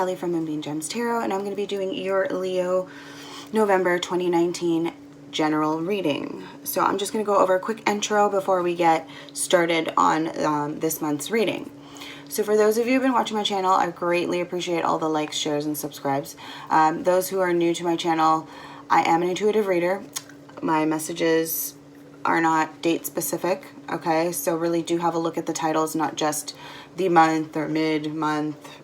Kelly from Moonbean Tarot, and I'm going to be doing your Leo November 2019 general reading. So I'm just going to go over a quick intro before we get started on this month's reading. So for those of you who've been watching my channel, I greatly appreciate all the likes, shares, and subscribes. Those who are new to my channel, I am an intuitive reader. My messages are not date specific, okay? So really do have a look at the titles, not just the month or mid-month,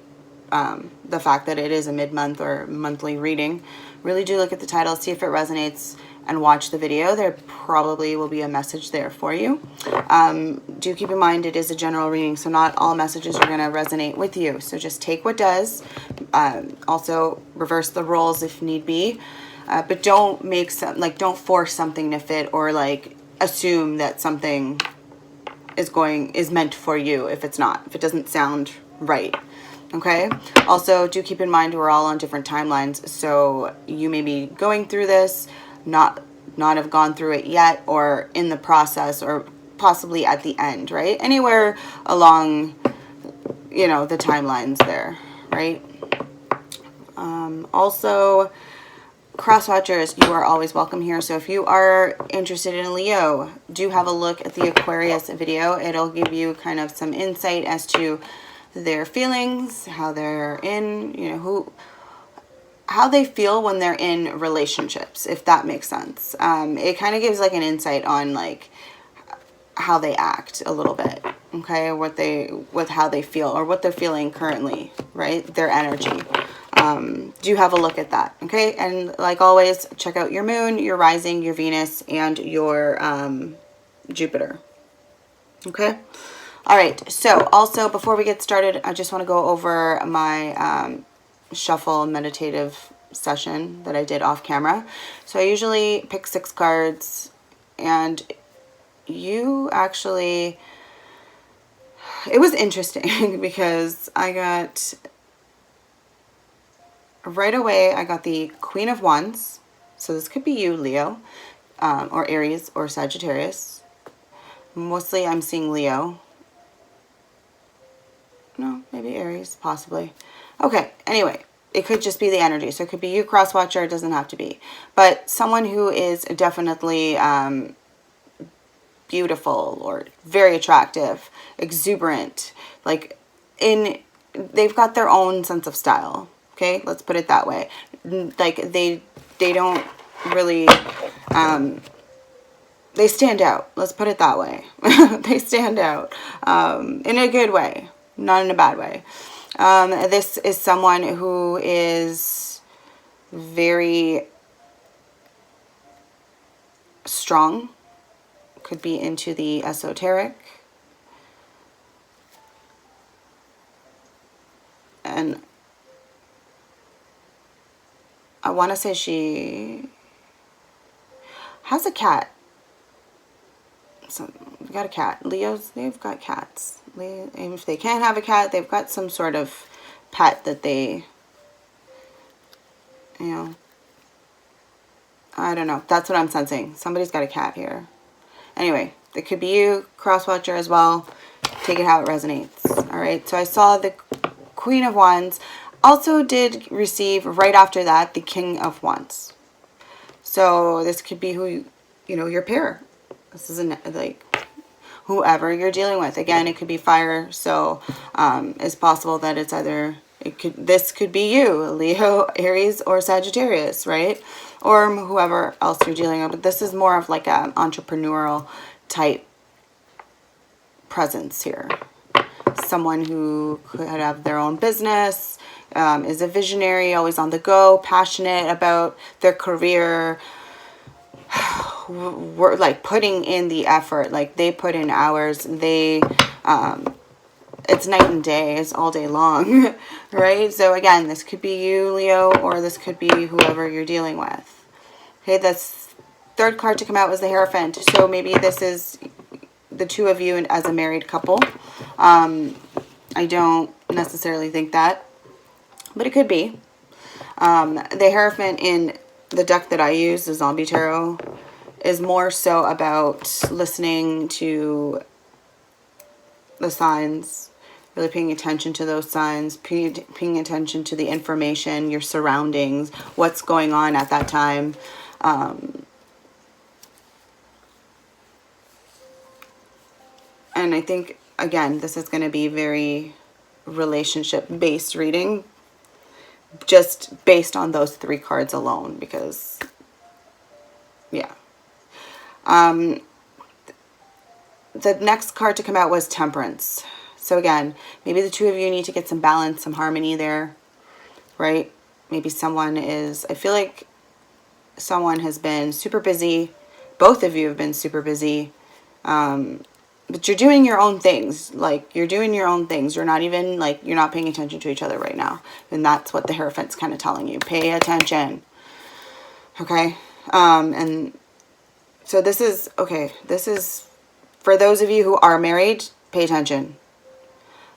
the fact that it is a mid-month or monthly reading. Really do look at the title, see if it resonates, and watch the video. There probably will be a message there for you. Do keep in mind it is a general reading, so not all messages are going to resonate with you. So just take what does. Also reverse the roles if need be. But don't make don't force something to fit, or assume that something is meant for you if it doesn't sound right. Okay. Also, do keep in mind we're all on different timelines, so you may be going through this, not have gone through it yet, or in the process, or possibly at the end, right? Anywhere along, the timelines there, right? Also, cross-watchers, you are always welcome here. So if you are interested in Leo, do have a look at the Aquarius video. It'll give you kind of some insight as to their feelings, how they're in, how they feel when they're in relationships, if that makes sense. It kind of gives an insight on how they act a little bit, okay, with how they feel, or what they're feeling currently, right? Their energy. Do have a look at that, okay? And like always, check out your moon, your rising, your Venus, and your Jupiter, okay? All right, so also before we get started, I just want to go over my shuffle meditative session that I did off camera. So I usually pick 6 cards, and you actually, it was interesting because right away I got the Queen of Wands. So this could be you, Leo, or Aries, or Sagittarius. Mostly I'm seeing Leo. No, maybe Aries, possibly. Okay, anyway, it could just be the energy. So it could be you, cross-watcher, it doesn't have to be. But someone who is definitely beautiful, or very attractive, exuberant, they've got their own sense of style. Okay, let's put it that way. They don't really, they stand out. Let's put it that way. They stand out in a good way, not in a bad way. This is someone who is very strong, could be into the esoteric, and I want to say she has a cat. So we got a cat. Leos, they've got cats. And if they can't have a cat, they've got some sort of pet that they, I don't know. That's what I'm sensing. Somebody's got a cat here. Anyway, it could be you, cross-watcher as well. Take it how it resonates. All right. So I saw the Queen of Wands. Also did receive right after that the King of Wands. So this could be who your pair. This isn't whoever you're dealing with. Again, it could be fire. So it's possible that it's either this could be you, Leo, Aries, or Sagittarius, right? Or whoever else you're dealing with. But this is more of an entrepreneurial type presence here. Someone who could have their own business, is a visionary, always on the go, passionate about their career, putting in the effort, they put in hours, they, it's night and day, it's all day long, right? So again, this could be you, Leo, or this could be whoever you're dealing with. Okay, this third card to come out was the Hierophant. So maybe this is the two of you as a married couple. I don't necessarily think that, but it could be. The Hierophant in the deck that I use, the Zombie Tarot, is more so about listening to the signs, really paying attention to those signs, paying attention to the information, your surroundings, what's going on at that time. And I think, again, this is going to be very relationship-based reading, just based on those 3 cards alone, because, yeah. The next card to come out was Temperance. So again, maybe the 2 of you need to get some balance, some harmony there, right? Maybe someone is, I feel like someone has been super busy. Both of you have been super busy. But you're doing your own things. Like, you're doing your own things. You're not even, like, you're not paying attention to each other right now. And that's what the Hierophant's kind of telling you. Pay attention. Okay? And so this is, okay, this is, for those of you who are married, pay attention.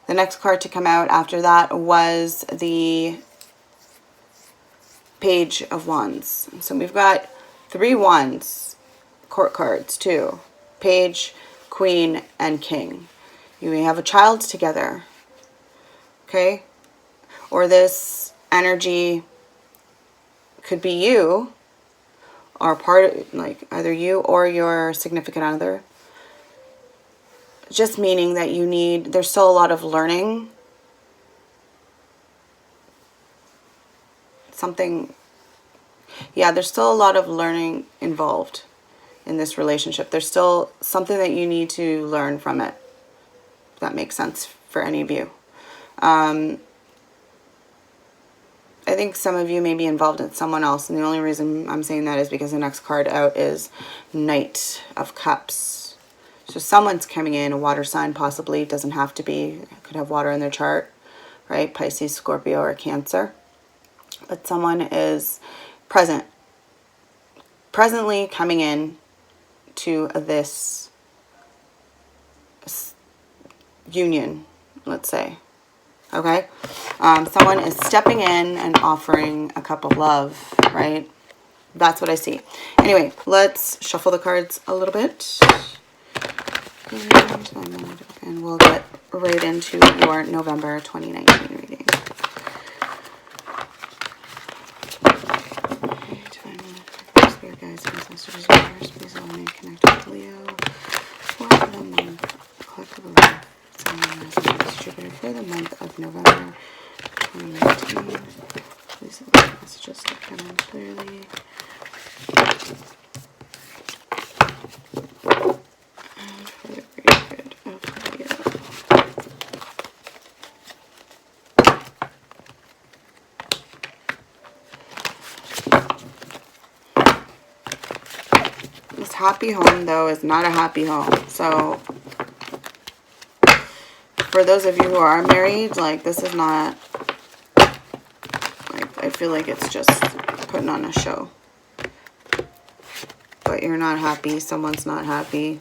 The next card to come out after that was the Page of Wands. So we've got 3 wands, court cards too. Page, Queen, and King. You may have a child together. Okay? Or this energy could be you, or part of, like, either you or your significant other. Just meaning that you need, there's still a lot of learning. Yeah, there's still a lot of learning involved in this relationship. There's still something that you need to learn from it. If that makes sense for any of you. I think some of you may be involved in someone else, and the only reason I'm saying that is because the next card out is Knight of Cups. So someone's coming in, a water sign possibly, doesn't have to be, could have water in their chart, right? Pisces, Scorpio, or Cancer. But someone is presently coming in to this union, let's say. Okay? Someone is stepping in and offering a cup of love, right? That's what I see. Anyway, let's shuffle the cards a little bit. And we'll get right into your November 2019 reading. Spirit guides, ancestors, universe, please allow me to connect with Leo for the month, collective love, distributed for the month of November 2019. Please allow me messages to come in clearly. This happy home, though, is not a happy home. So, for those of you who are married, like, this is not, like, I feel like it's just putting on a show. But you're not happy. Someone's not happy.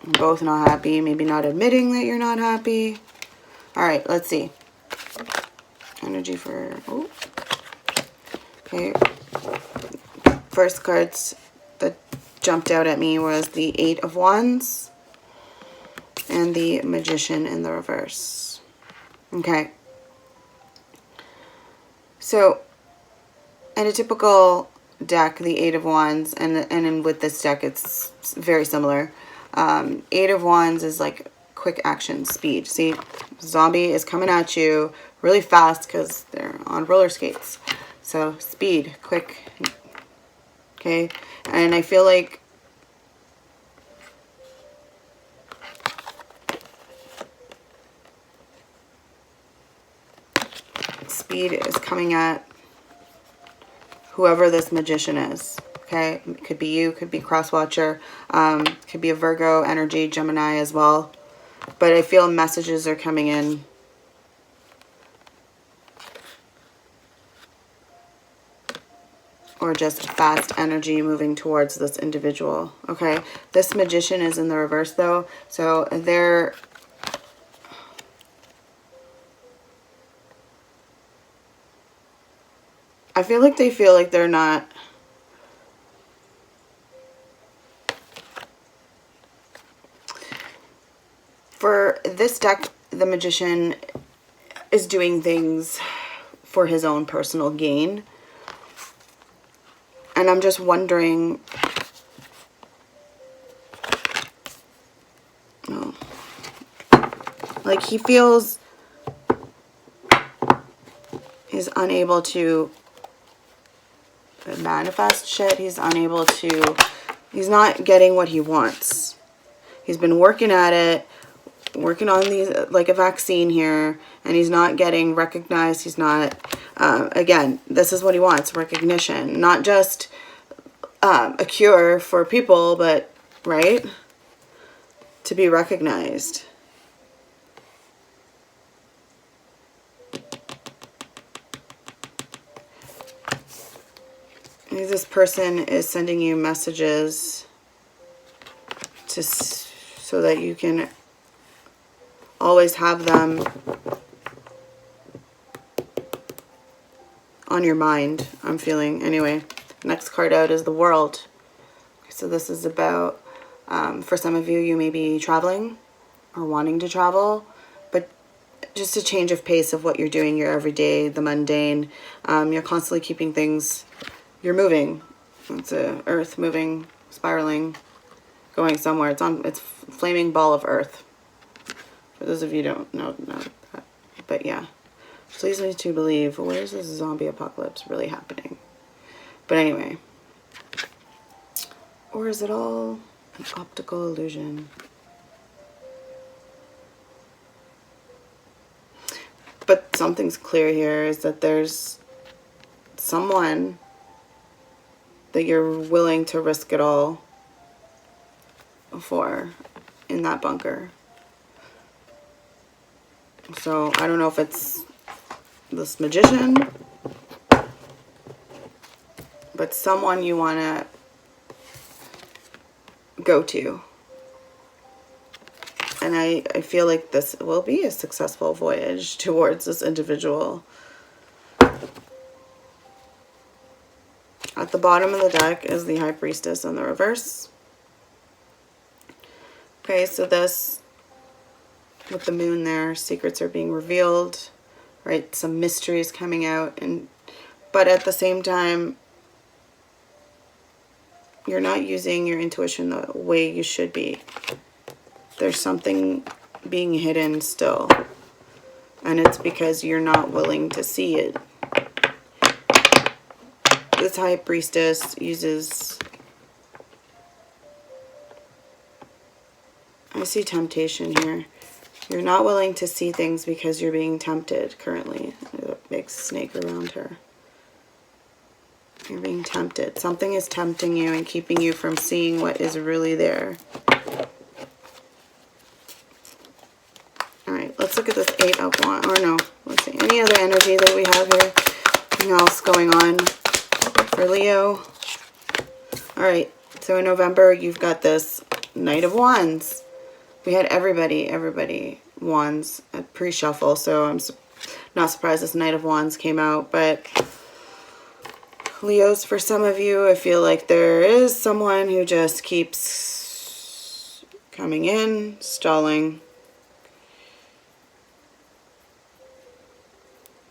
You're both not happy. Maybe not admitting that you're not happy. All right, let's see. Energy for, oh. Okay. First cards that jumped out at me was the 8 of Wands and the Magician in the reverse. Okay. So, in a typical deck, the 8 of Wands, and with this deck, it's very similar. 8 of Wands is like quick action, speed. See, zombie is coming at you really fast because they're on roller skates. So, speed, quick. Okay, and I feel like speed is coming at whoever this magician is. Okay, it could be you, could be cross-watcher, could be a Virgo energy, Gemini as well. But I feel messages are coming in. Or just fast energy moving towards this individual. Okay, this magician is in the reverse though, so they're, I feel like they feel like they're not, For this deck, the Magician is doing things for his own personal gain. And I'm just wondering, like, he feels he's unable to manifest shit. He's unable to, he's not getting what he wants. He's been working at it, working on these, like a vaccine here, and he's not getting recognized. He's not, again, this is what he wants, recognition. Not just a cure for people, but, right, to be recognized. This person is sending you messages to, so that you can always have them on your mind, I'm feeling. Anyway, next card out is the World. So this is about, for some of you, you may be traveling or wanting to travel, but just a change of pace of what you're doing, your everyday, the mundane. You're constantly keeping things, you're moving. It's a earth moving, spiraling, going somewhere. It's flaming ball of earth. For those of you who don't know that. But yeah. Which leads me to believe, where's this zombie apocalypse really happening? But anyway. Or is it all an optical illusion? But something's clear here, is that there's someone that you're willing to risk it all for in that bunker. So I don't know if it's this Magician, but someone you want to go to. And I feel like this will be a successful voyage towards this individual. At the bottom of the deck is the High Priestess in the reverse. Okay, so this, with the moon there, secrets are being revealed, right? Some mysteries coming out, but at the same time, you're not using your intuition the way you should be. There's something being hidden still, and it's because you're not willing to see it. This High Priestess uses, I see temptation here. You're not willing to see things because you're being tempted currently. There's a big snake around her. You're being tempted. Something is tempting you and keeping you from seeing what is really there. Alright, let's look at this 8 of Wands. Or no, let's see. Any other energy that we have here? Anything else going on for Leo? Alright, so in November, you've got this Knight of Wands. We had everybody Wands at pre-shuffle, so I'm not surprised this Knight of Wands came out. But Leos, for some of you, I feel like there is someone who just keeps coming in, stalling.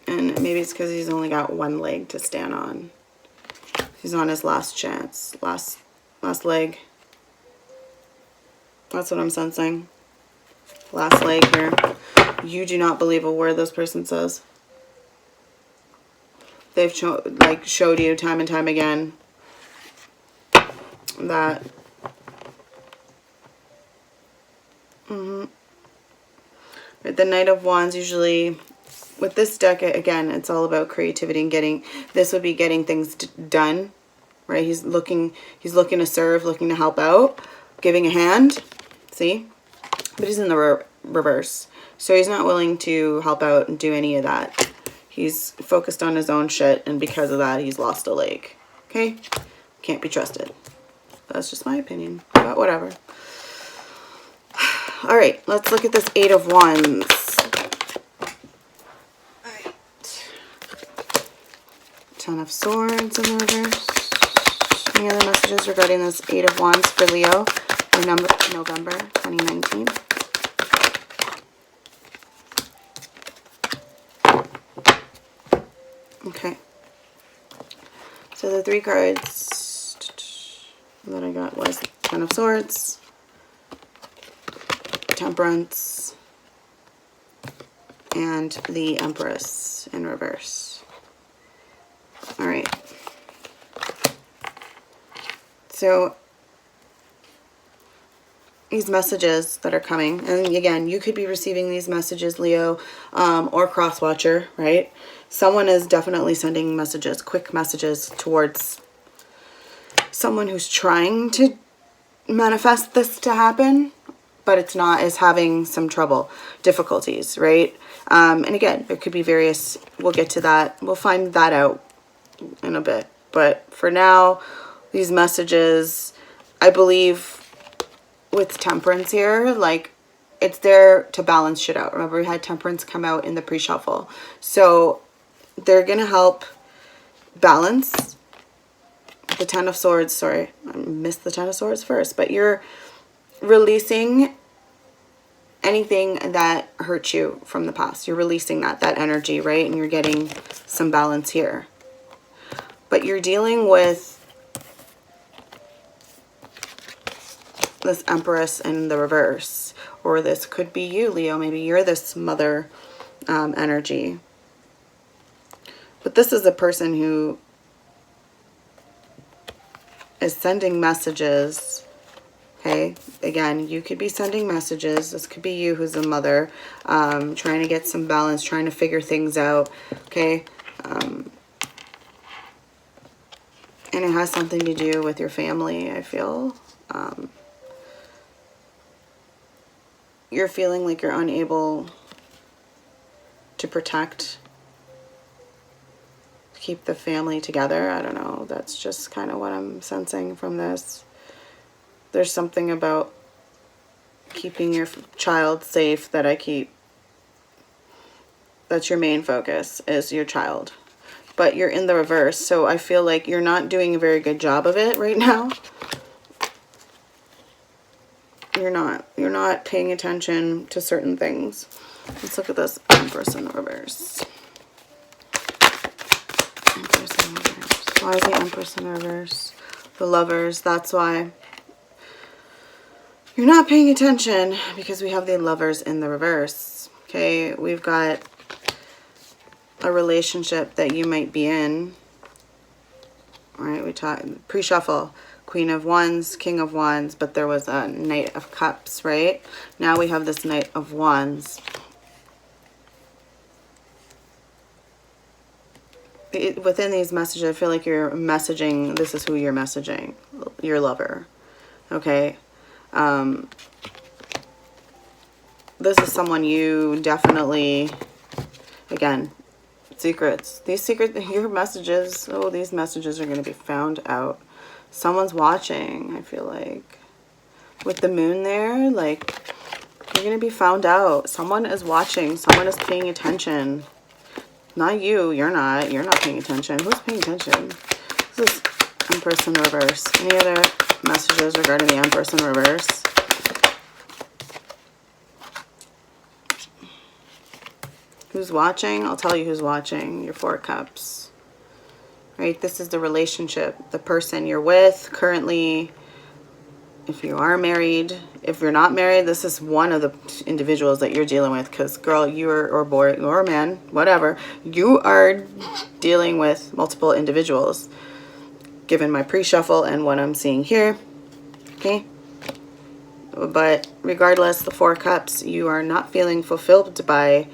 And maybe it's because he's only got one leg to stand on. He's on his last chance, last leg. That's what I'm sensing. Last leg here. You do not believe a word this person says. They've showed you time and time again that the Knight of Wands usually, with this deck, again, it's all about creativity and getting, this would be getting things done, right? He's looking to serve, looking to help out, giving a hand. See? But he's in the reverse. So he's not willing to help out and do any of that. He's focused on his own shit, and because of that, he's lost a leg. Okay? Can't be trusted. That's just my opinion. But whatever. Alright, let's look at this 8 of Wands. Alright. 10 of Swords in the reverse. Any other messages regarding this 8 of Wands for Leo? November 2019. Okay. So the 3 cards that I got was Ten of Swords, Temperance, and the Empress in reverse. All right. So these messages that are coming, and again, you could be receiving these messages, Leo, or cross-watcher, right? Someone is definitely sending messages, quick messages towards someone who's trying to manifest this to happen, but it's not, is having some trouble, difficulties, right? And again, there could be various, we'll get to that, we'll find that out in a bit. But for now, these messages, I believe with Temperance here, like, it's there to balance shit out. Remember, we had Temperance come out in the pre-shuffle. So they're going to help balance the Ten of Swords. Sorry, I missed the Ten of Swords first. But you're releasing anything that hurt you from the past. You're releasing that energy, right? And you're getting some balance here. But you're dealing with this Empress in the reverse. Or this could be you, Leo. Maybe you're this mother energy. But this is a person who is sending messages. Okay, again, you could be sending messages. This could be you who's a mother, trying to get some balance, trying to figure things out. Okay, and it has something to do with your family, I feel. You're feeling like you're unable to protect, keep the family together. I don't know. That's just kind of what I'm sensing from this. There's something about keeping your child safe that that's your main focus, is your child. But you're in the reverse, so I feel like you're not doing a very good job of it right now. You're not paying attention to certain things. Let's look at this Empress in the reverse. Empress in reverse. Why is the Empress in reverse? The Lovers, that's why. You're not paying attention because we have the Lovers in the reverse. Okay, we've got a relationship that you might be in. All right, we talked pre-shuffle. Queen of Wands, King of Wands, but there was a Knight of Cups, right? Now we have this Knight of Wands. Within these messages, I feel like you're messaging, this is who you're messaging, your lover, okay? This is someone you definitely, again, secrets. These your messages, oh, these messages are going to be found out. Someone's watching, I feel like. With the moon there, like, you're going to be found out. Someone is watching. Someone is paying attention. Not you. You're not paying attention. Who's paying attention? This is Empress in reverse. Any other messages regarding the Empress in reverse? Who's watching? I'll tell you who's watching. Your Four of Cups. Right? This is the relationship, the person you're with currently. If you are married, if you're not married, this is one of the individuals that you're dealing with. Because, girl, or boy, or man, whatever, you are dealing with multiple individuals, given my pre-shuffle and what I'm seeing here. Okay? But regardless, the Four Cups, you are not feeling fulfilled by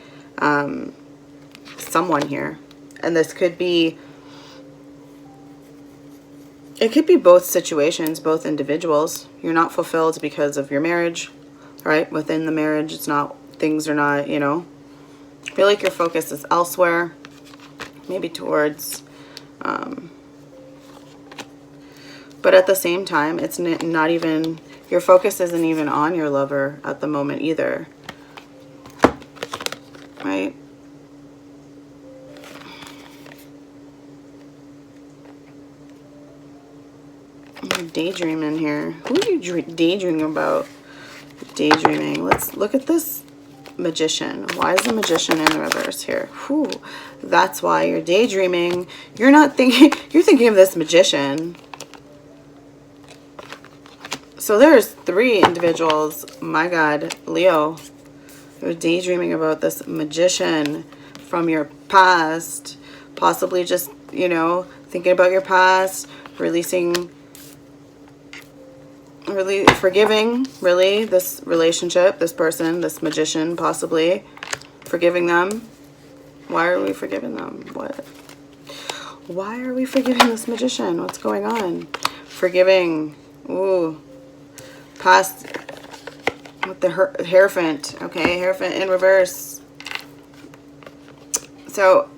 someone here. And this could be, it could be both situations, both individuals. You're not fulfilled because of your marriage, right? Within the marriage, it's not, things are not, you know. I feel like your focus is elsewhere, maybe towards, but at the same time, it's not even, your focus isn't even on your lover at the moment either, right? You're daydreaming here. Who are you daydreaming about? Daydreaming. Let's look at this Magician. Why is the Magician in the reverse here? Whew. That's why you're daydreaming. You're not thinking, you're thinking of this Magician. So there's 3 individuals, my God, Leo, who are daydreaming about this Magician from your past. Possibly just, you know, thinking about your past, releasing, really forgiving, really, this relationship, this person, this Magician, possibly forgiving them. Why are we forgiving them? What? Why are we forgiving this Magician? What's going on? Forgiving. Ooh. Past with the Hierophant. Okay, Hierophant in reverse. So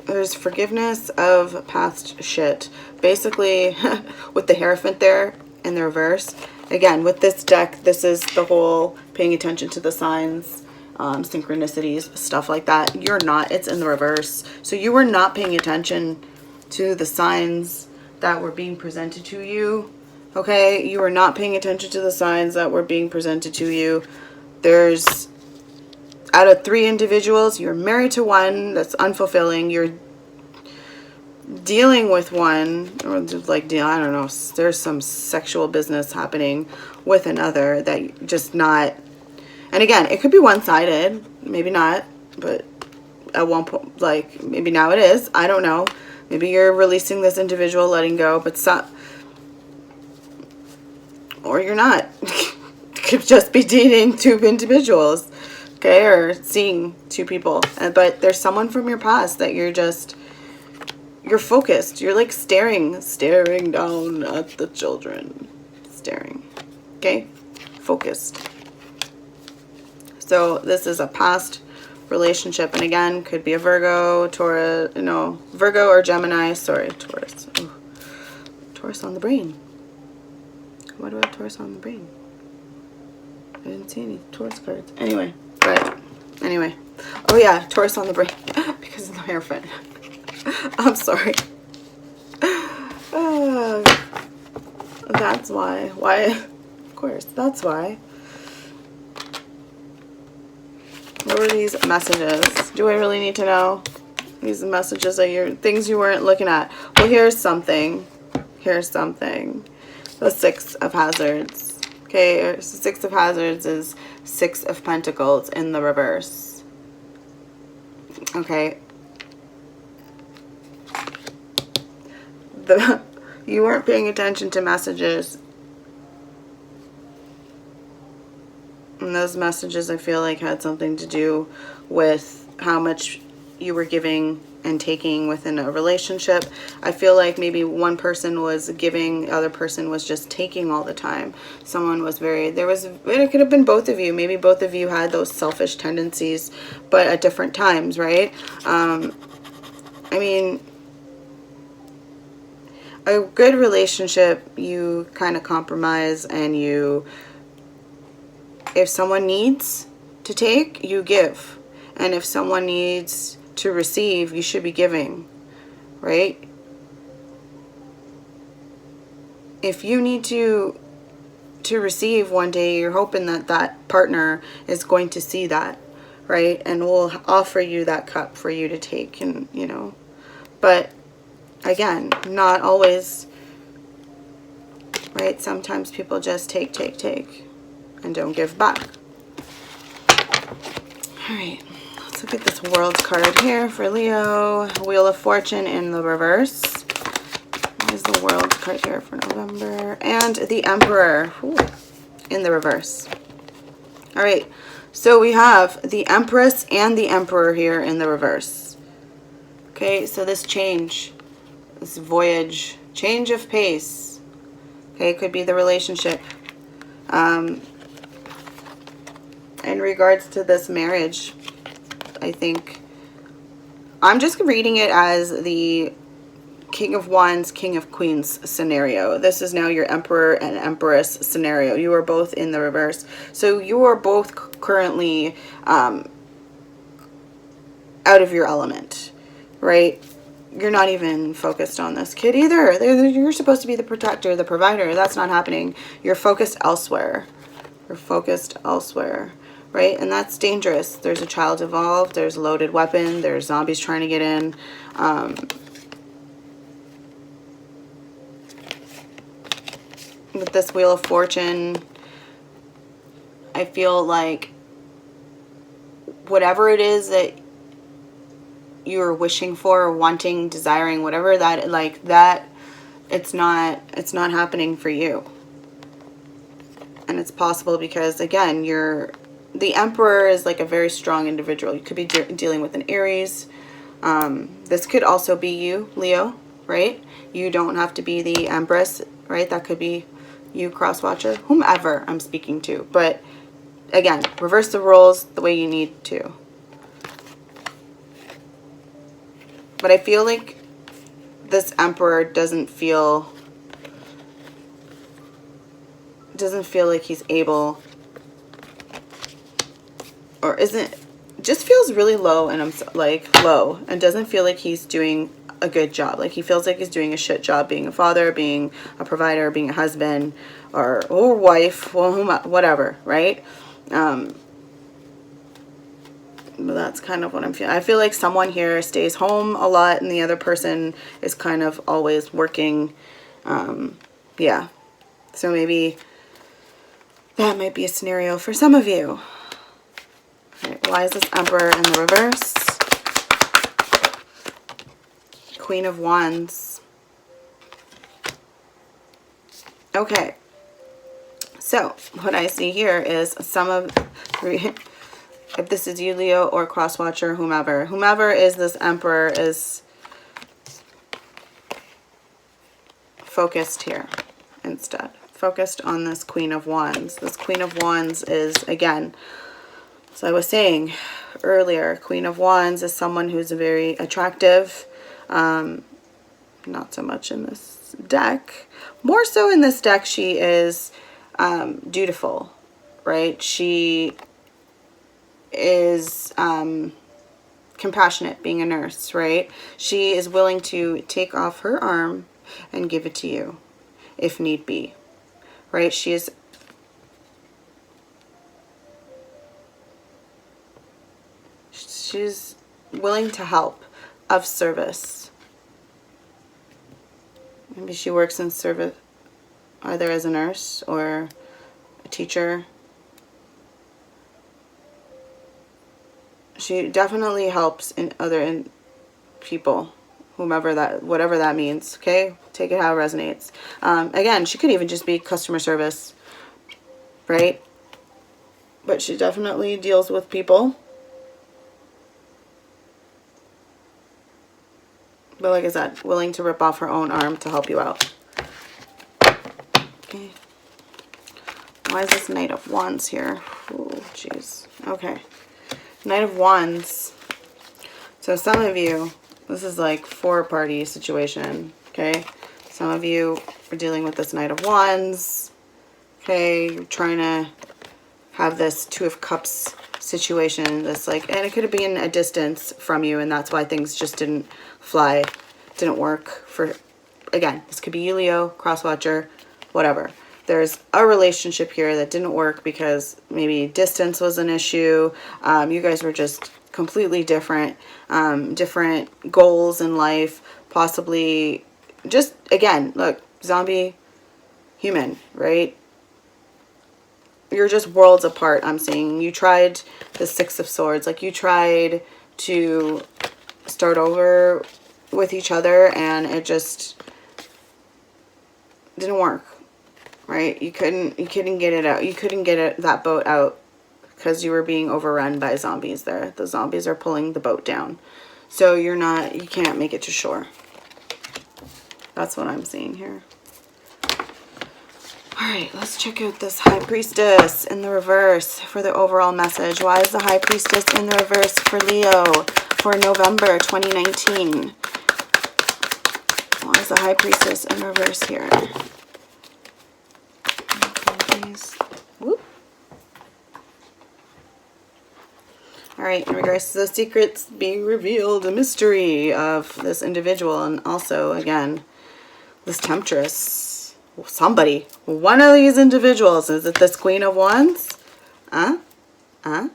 there's forgiveness of past shit. Basically, with the Hierophant there in the reverse. Again, with this deck, this is the whole paying attention to the signs, synchronicities, stuff like that. You're not. It's in the reverse. So you were not paying attention to the signs that were being presented to you. Okay? You were not paying attention to the signs that were being presented to you. There's, out of 3 individuals, you're married to one that's unfulfilling. You're dealing with one, or like, I don't know, there's some sexual business happening with another that just not, and again, it could be one-sided, maybe not, but at one point, like, maybe now it is, I don't know. Maybe you're releasing this individual, letting go, but some, or you're not. Could just be dating 2 individuals, okay, or seeing 2 people, but there's someone from your past that you're just, you're focused. You're like staring down at the children. Staring. Okay? Focused. So this is a past relationship. And again, could be a Virgo, Taurus, no, Virgo or Gemini. Sorry, Taurus. Ooh. Taurus on the brain. Why do I have Taurus on the brain? I didn't see any Taurus cards. Anyway, but anyway. Oh yeah, Taurus on the brain because of the Hierophant. I'm sorry. That's why. Why? Of course, that's why. What were these messages? Do I really need to know? These messages are your things you weren't looking at. Well, here's something. Here's something. The 6 of Hazards. Okay, 6 of Hazards is 6 of Pentacles in the reverse. Okay. You weren't paying attention to messages, and those messages I feel like had something to do with how much you were giving and taking within a relationship. I feel like maybe one person was giving, the other person was just taking all the time. Someone was very, it could have been both of you. Maybe both of you had those selfish tendencies, but at different times, right? I mean, a good relationship, you kind of compromise, and you, if someone needs to take, you give. And if someone needs to receive, you should be giving, right? If you need to receive one day, you're hoping that that partner is going to see that, right? And will offer you that cup for you to take, and, you know, but again, not always, right? Sometimes people just take, and don't give back. All right, let's look at this World card here for Leo. Wheel of Fortune in the reverse. What is the World card here for November? And the Emperor. Ooh, in the reverse. All right, so we have the Empress and the Emperor here in the reverse. Okay, so this change, this voyage, change of pace. Okay, it could be the relationship. In regards to this marriage, I think I'm just reading it as the King of Wands, King of Queens scenario. This is now your Emperor and Empress scenario. You are both in the reverse. So you are both currently out of your element, right? You're not even focused on this kid either. You're supposed to be the protector, the provider. That's not happening. You're focused elsewhere. You're focused elsewhere, right? And that's dangerous. There's a child involved, there's a loaded weapon, there's zombies trying to get in. With this Wheel of Fortune, I feel like whatever it is that you're wishing for, wanting, desiring, whatever that, like that, it's not happening for you. And it's possible because, again, the Emperor is like a very strong individual. You could be dealing with an Aries. This could also be you, Leo, right? You don't have to be the Empress, right? That could be you, cross-watcher, whomever I'm speaking to. But again, reverse the roles the way you need to. But I feel like this Emperor doesn't feel like he's able, or just feels really low, and I'm like low, and doesn't feel like he's doing a good job. Like he feels like he's doing a shit job being a father, being a provider, being a husband, or wife, well, whatever, right? But that's kind of what I'm feeling. I feel like someone here stays home a lot and the other person is kind of always working. Yeah. So maybe that might be a scenario for some of you. All right, why is this Emperor in the reverse? Queen of Wands. Okay. So what I see here is if this is you, Leo, or cross-watcher, whomever is this Emperor is focused here instead. Focused on this Queen of Wands. This Queen of Wands is, again, as I was saying earlier, Queen of Wands is someone who's very attractive. Not so much in this deck. More so in this deck, she is dutiful, right? She is compassionate, being a nurse, right? She is willing to take off her arm and give it to you if need be, right? She's willing to help, of service. Maybe she works in service either as a nurse or a teacher. She definitely helps in people, whatever that means, okay? Take it how it resonates. Again, she could even just be customer service, right? But she definitely deals with people. But like I said, willing to rip off her own arm to help you out. Okay. Why is this Knight of Wands here? Oh, jeez. Okay. Knight of Wands. So some of you, this is like four-party situation, okay? Some of you are dealing with this Knight of Wands, okay? You're trying to have this Two of Cups situation, this like, and it could have been a distance from you, and that's why things just didn't fly, didn't work for, again, this could be you, Leo, cross-watcher, whatever. There's a relationship here that didn't work because maybe distance was an issue. You guys were just completely different, different goals in life, possibly just, again, look, zombie, human, right? You're just worlds apart, I'm seeing. You tried the Six of Swords, like you tried to start over with each other and it just didn't work. Right? You couldn't get it out. You couldn't get that boat out because you were being overrun by zombies there. The zombies are pulling the boat down. So you can't make it to shore. That's what I'm seeing here. All right, let's check out this High Priestess in the reverse for the overall message. Why is the High Priestess in the reverse for Leo for November 2019? Why is the High Priestess in reverse here? Whoop. All right, in regards to the secrets being revealed, the mystery of this individual, and also, again, this Temptress. Somebody, one of these individuals, is it this Queen of Wands? Huh?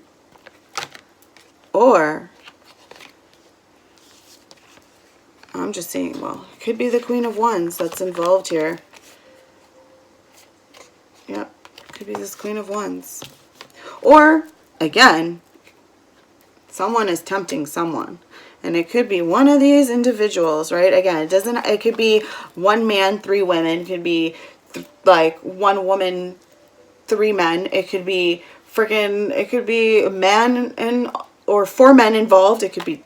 Or, I'm just saying, well, it could be the Queen of Wands that's involved here. Yep, could be this Queen of Wands. Or, again, someone is tempting someone. And it could be one of these individuals, right? Again, it could be one man, 3 women. It could be like one woman, 3 men. It could be it could be a man or 4 men involved. It could be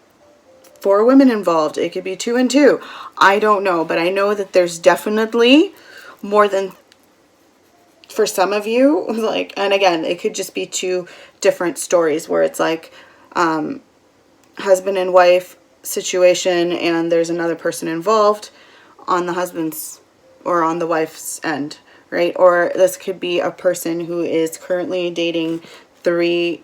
4 women involved. It could be 2 and 2. I don't know, but I know that there's definitely more than, for some of you, like, and again, it could just be 2 different stories where it's like husband and wife situation and there's another person involved on the husband's or on the wife's end, right? Or this could be a person who is currently dating 3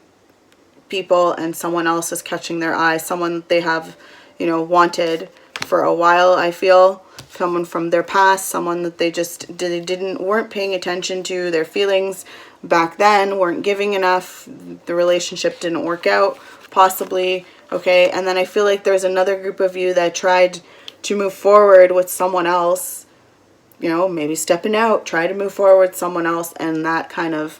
people and someone else is catching their eye, someone that they have, you know, wanted for a while. I feel someone from their past, someone that they just weren't paying attention to their feelings back then, weren't giving enough, the relationship didn't work out, possibly. Okay, and then I feel like there's another group of you that tried to move forward with someone else, you know, maybe stepping out, try to move forward with someone else, and that kind of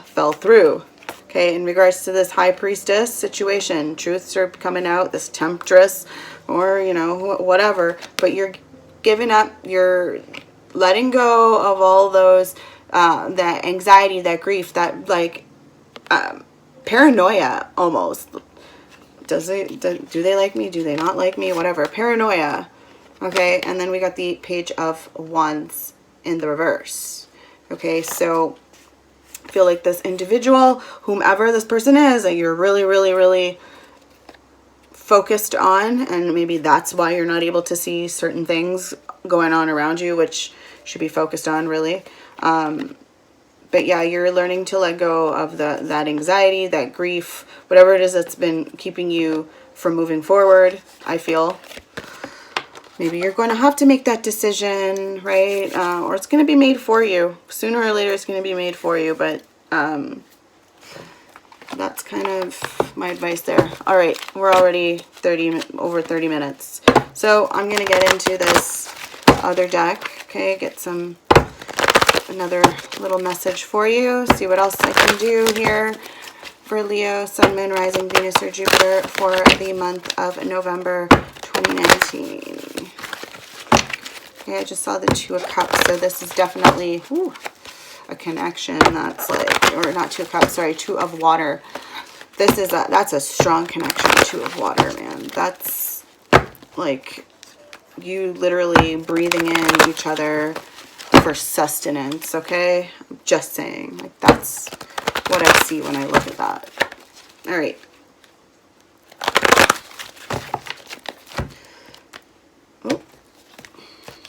fell through. Okay, in regards to this High Priestess situation, truths are coming out, this Temptress, or, you know, whatever, but you're giving up, you're letting go of all those, that anxiety, that grief, that, like, paranoia, almost. Do they like me? Do they not like me? Whatever. Paranoia. Okay, and then we got the Page of Wands in the reverse. Okay, so I feel like this individual, whomever this person is, that you're really, really, really focused on, and maybe that's why you're not able to see certain things going on around you, which should be focused on, really. But yeah, you're learning to let go of that anxiety, that grief, whatever it is that's been keeping you from moving forward, I feel. Maybe you're going to have to make that decision, right? Or it's going to be made for you. Sooner or later, it's going to be made for you. But that's kind of my advice there. All right, we're already over 30 minutes. So I'm going to get into this other deck, okay? Get another little message for you. See what else I can do here for Leo, Sun, Moon, Rising, Venus, or Jupiter for the month of November 2019. Okay, I just saw the 2 of Cups, so this is definitely a connection that's like, or not 2 of Cups, sorry, 2 of Water. That's a strong connection, 2 of Water, man. That's like you literally breathing in each other for sustenance, okay? I'm just saying, like, that's what I see when I look at that. All right. Ooh.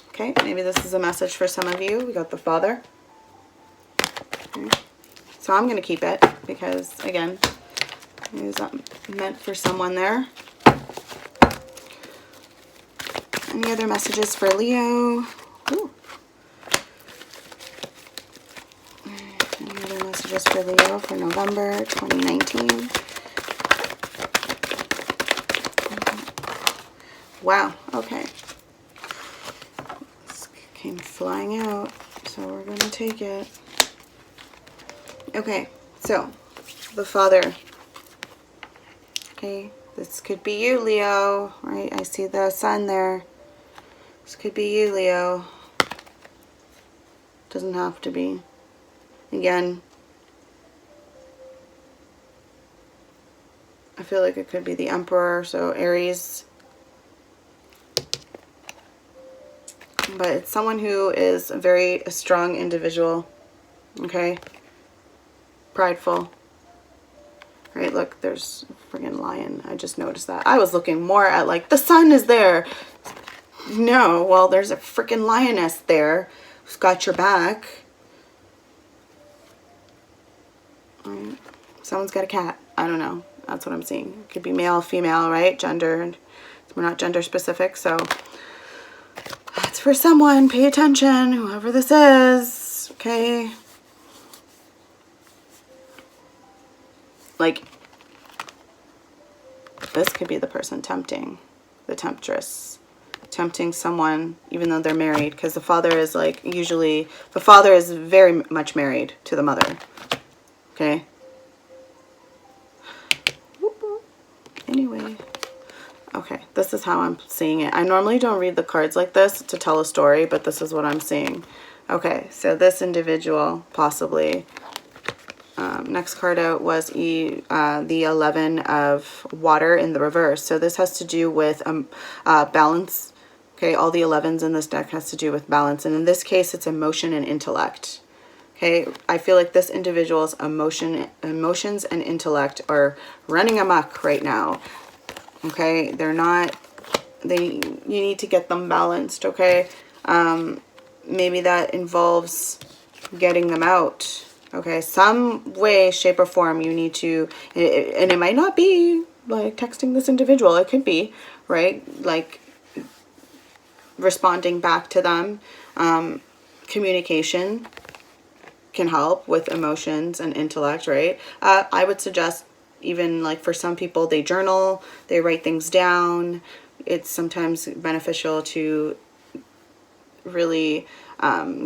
Okay, maybe this is a message for some of you. We got the Father. Okay. So I'm going to keep it because, again, it was meant for someone there. Any other messages for Leo? Ooh. Any other messages for Leo for November 2019? Wow, okay. This came flying out, so we're going to take it. Okay, so the Father. Okay, this could be you, Leo, right? I see the Sun there. This could be you, Leo. Doesn't have to be. Again, I feel like it could be the Emperor, so Aries. But it's someone who is a very strong individual, okay? Prideful. Right, look, there's a friggin' lion. I just noticed that. I was looking more at, like, the sun is there. No, well, there's a freaking lioness there who's got your back. Someone's got a cat. I don't know. That's what I'm seeing. It could be male, female, right? Gender. We're not gender specific, so that's for someone. Pay attention, whoever this is, okay? like, this could be the person tempting, the temptress, tempting someone even though they're married, because the father is like, usually the father is very much married to the mother. Okay. Anyway, okay, this is how I'm seeing it. I normally don't read the cards like this to tell a story, but this is what I'm seeing. Okay, so this individual possibly, next card out was the 11 of water in the reverse. So this has to do with balance. Okay, all the 11s in this deck has to do with balance. And in this case, it's emotion and intellect. Okay, I feel like this individual's emotions and intellect are running amok right now. Okay, they're not, you need to get them balanced, okay? Maybe that involves getting them out, okay? Some way, shape, or form you need to, and it might not be like texting this individual, it could be, right? Like responding back to them. Communication can help with emotions and intellect, right? I would suggest, even like for some people, they journal, they write things down. It's sometimes beneficial to really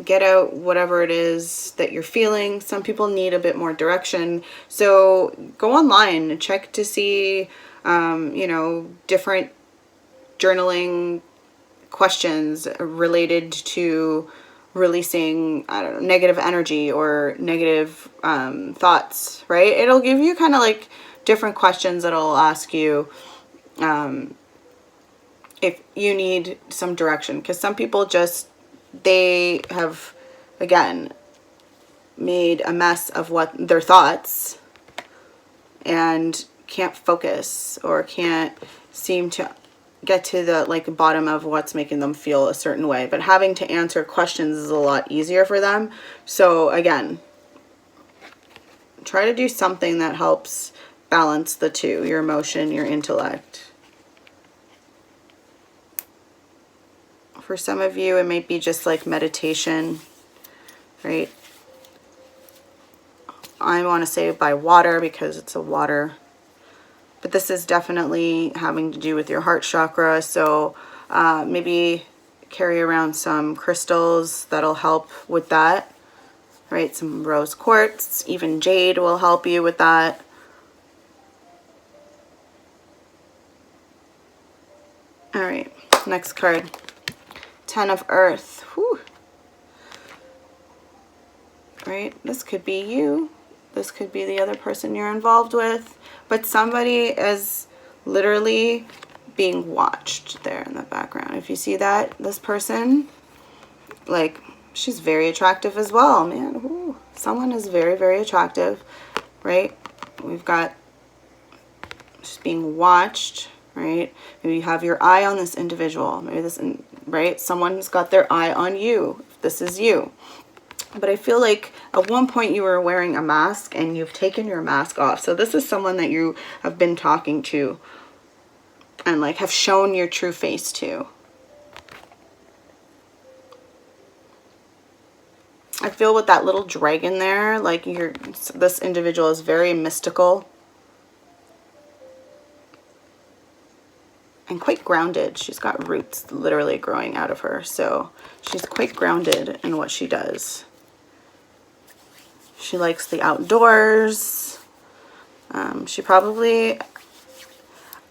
get out whatever it is that you're feeling. Some people need a bit more direction. So go online and check to see, you know, different journaling questions related to releasing, I don't know, negative energy or negative thoughts, right? It'll give you kind of like different questions that it'll ask you if you need some direction, because some people just, they have, again, made a mess of what their thoughts and can't focus or can't seem to get to the like bottom of what's making them feel a certain way. But having to answer questions is a lot easier for them. So again, try to do something that helps balance the two, your emotion, your intellect. For some of you, it might be just like meditation, right? I want to say by water because it's a water. But this is definitely having to do with your heart chakra. So maybe carry around some crystals that'll help with that, right? Some rose quartz, even jade will help you with that. All right, next card. 10 of Earth. Whew. Right, this could be you. This could be the other person you're involved with. But somebody is literally being watched there in the background. If you see that, this person, like, she's very attractive as well, man. Ooh, someone is very, very attractive, right? We've got, she's being watched, right? Maybe you have your eye on this individual. Maybe this, right? Someone's got their eye on you. This is you. But I feel like at one point you were wearing a mask and you've taken your mask off. So this is someone that you have been talking to and like have shown your true face to. I feel with that little dragon there, like this individual is very mystical and quite grounded. She's got roots literally growing out of her. So she's quite grounded in what she does. She likes the outdoors. She probably,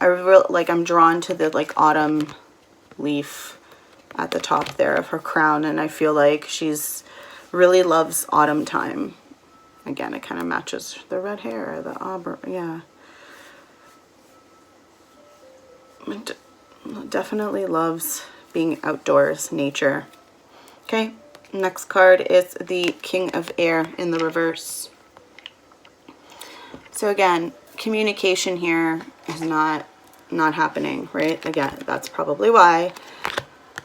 I'm drawn to the like autumn leaf at the top there of her crown, and I feel like she's really loves autumn time. Again, it kind of matches the red hair, the auburn, yeah. Definitely loves being outdoors, nature. Okay. Next card is the King of Air in the reverse. So again, communication here is not happening, right? Again, that's probably why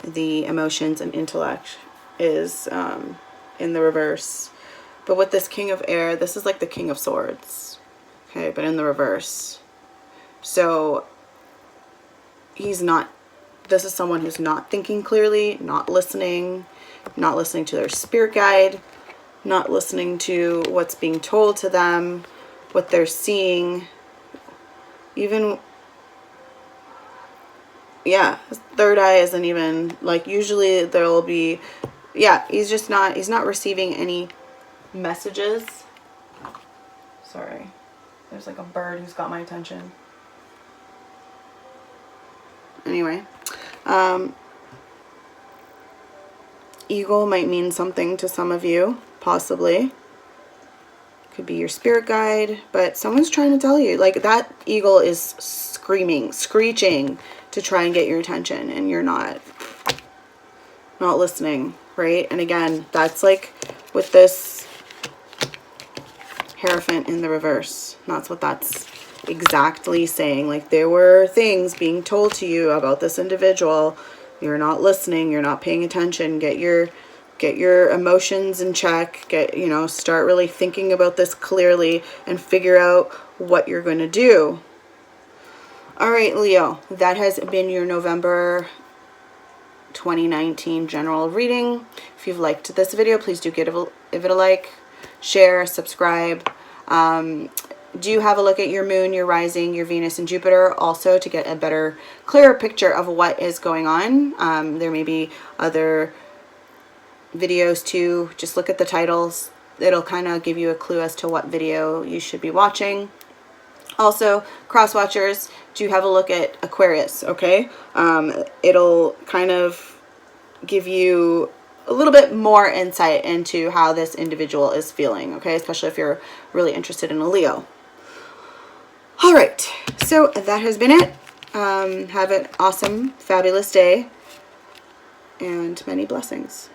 the emotions and intellect is in the reverse. But with this King of Air, this is like the King of Swords, okay, but in the reverse. So this is someone who's not thinking clearly, not listening to their spirit guide, not listening to what's being told to them. what they're seeing. Even, yeah, his third eye isn't even, like, usually there will be, yeah, he's not receiving any messages. Sorry, there's like a bird who's got my attention. Anyway, eagle might mean something to some of you, possibly. Could be your spirit guide, but someone's trying to tell you, like, that eagle is screaming, screeching to try and get your attention, and you're not listening, right? And again, that's like with this Hierophant in the reverse. That's what that's exactly saying. Like, there were things being told to you about this individual. You're not listening, you're not paying attention. Get your emotions in check. Start really thinking about this clearly and figure out what you're going to do. All right, Leo, that has been your November 2019 general reading. If you've liked this video, please do give it a like, share, subscribe. Do have a look at your moon, your rising, your Venus, and Jupiter also to get a better, clearer picture of what is going on. There may be other videos too. Just look at the titles. It'll kind of give you a clue as to what video you should be watching. Also, cross watchers, do have a look at Aquarius, okay? It'll kind of give you a little bit more insight into how this individual is feeling, okay? Especially if you're really interested in a Leo. All right, so that has been it. Have an awesome, fabulous day, and many blessings.